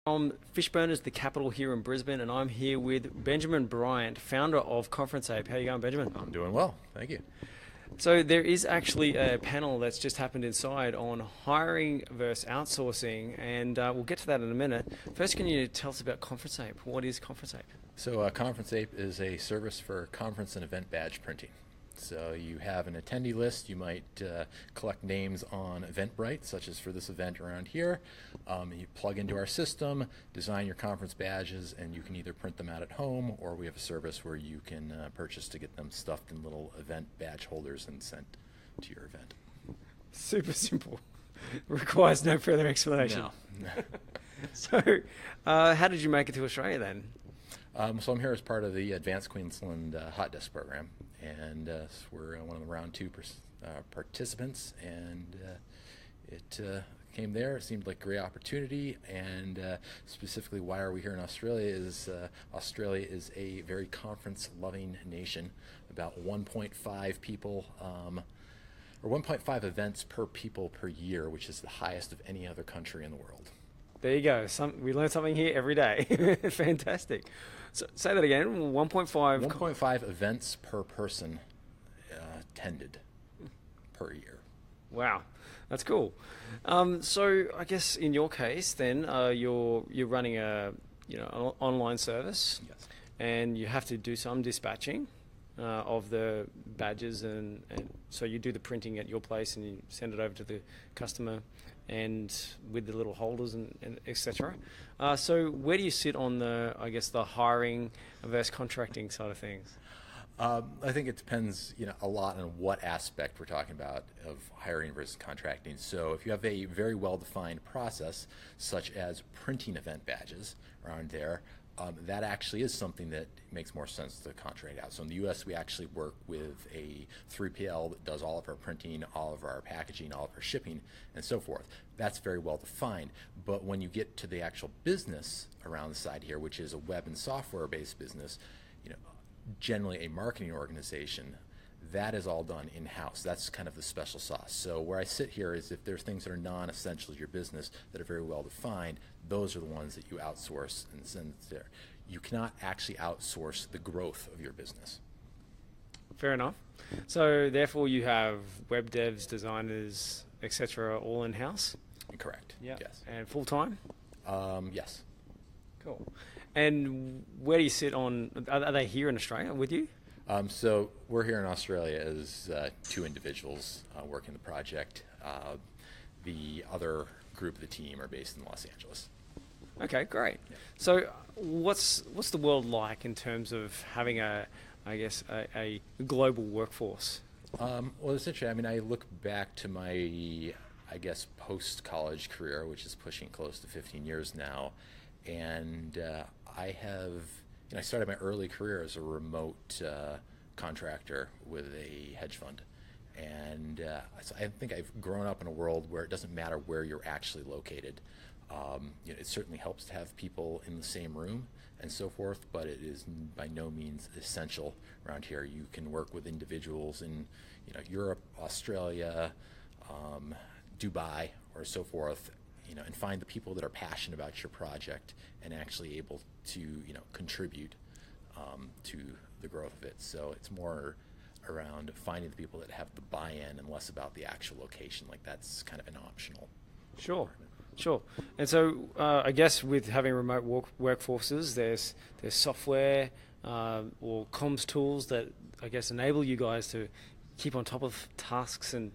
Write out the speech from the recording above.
From Fishburners, the capital here in Brisbane, and I'm here with Benjamin Bryant, founder of Conference Ape. How you going, Benjamin? I'm doing well, thank you. So there is actually a panel that's just happened inside on hiring versus outsourcing, and we'll get to that in a minute. First, can you tell us about Conference Ape? What is Conference Ape? So Conference Ape is a service for conference and event badge printing. So you have an attendee list. You might collect names on Eventbrite, such as for this event around here. You plug into our system, design your conference badges, and you can either print them out at home, or we have a service where you can purchase to get them stuffed in little event badge holders and sent to your event. Super simple. Requires no further explanation. No. So, how did you make it to Australia then? So I'm here as part of the Advanced Queensland Hot Desk program, and we're one of the round two participants, and it came there. It seemed like a great opportunity, and specifically why are we here in Australia is Australia is a very conference-loving nation, about 1.5 people, or 1.5 events per people per year, which is the highest of any other country in the world. There you go. We learn something here every day. Fantastic. So, say that again. 1.5. 1.5 events per person attended per year. Wow, that's cool. So I guess in your case, then you're running an online service, Yes. and you have to do some dispatching of the badges, and so you do the printing at your place and you send it over to the customer, and with the little holders and etc. So where do you sit on the hiring versus contracting side of things? I think it depends, a lot on what aspect we're talking about of hiring versus contracting. So if you have a very well-defined process, such as printing event badges around there, that actually is something that makes more sense to contract out. So in the U.S., we actually work with a 3PL that does all of our printing, all of our packaging, all of our shipping, and so forth. That's very well defined. But when you get to the actual business around the side here, which is a web and software-based business, generally a marketing organization, that is all done in-house. That's kind of the special sauce. So where I sit here is if there's things that are non-essential to your business that are very well defined, those are the ones that you outsource and send there. You cannot actually outsource the growth of your business. Fair enough. So therefore you have web devs, designers, etc. all in-house? Correct. Yeah. Yes. And full-time? Yes. Cool. And where do you sit on, are they here in Australia with you? So we're here in Australia as two individuals working the project. The other group of the team are based in Los Angeles. Okay, great. Yeah. So what's the world like in terms of having a global workforce? Well, essentially, I look back to my, post-college career, which is pushing close to 15 years now, and I started my early career as a remote contractor with a hedge fund. And so I think I've grown up in a world where it doesn't matter where you're actually located. It certainly helps to have people in the same room and so forth, but it is by no means essential around here. You can work with individuals in Europe, Australia, Dubai, or so forth, and find the people that are passionate about your project and actually able to, contribute to the growth of it. So it's more around finding the people that have the buy-in and less about the actual location. Like that's kind of an optional. Sure. And so I guess with having remote workforces, there's software or comms tools that I guess enable you guys to keep on top of tasks and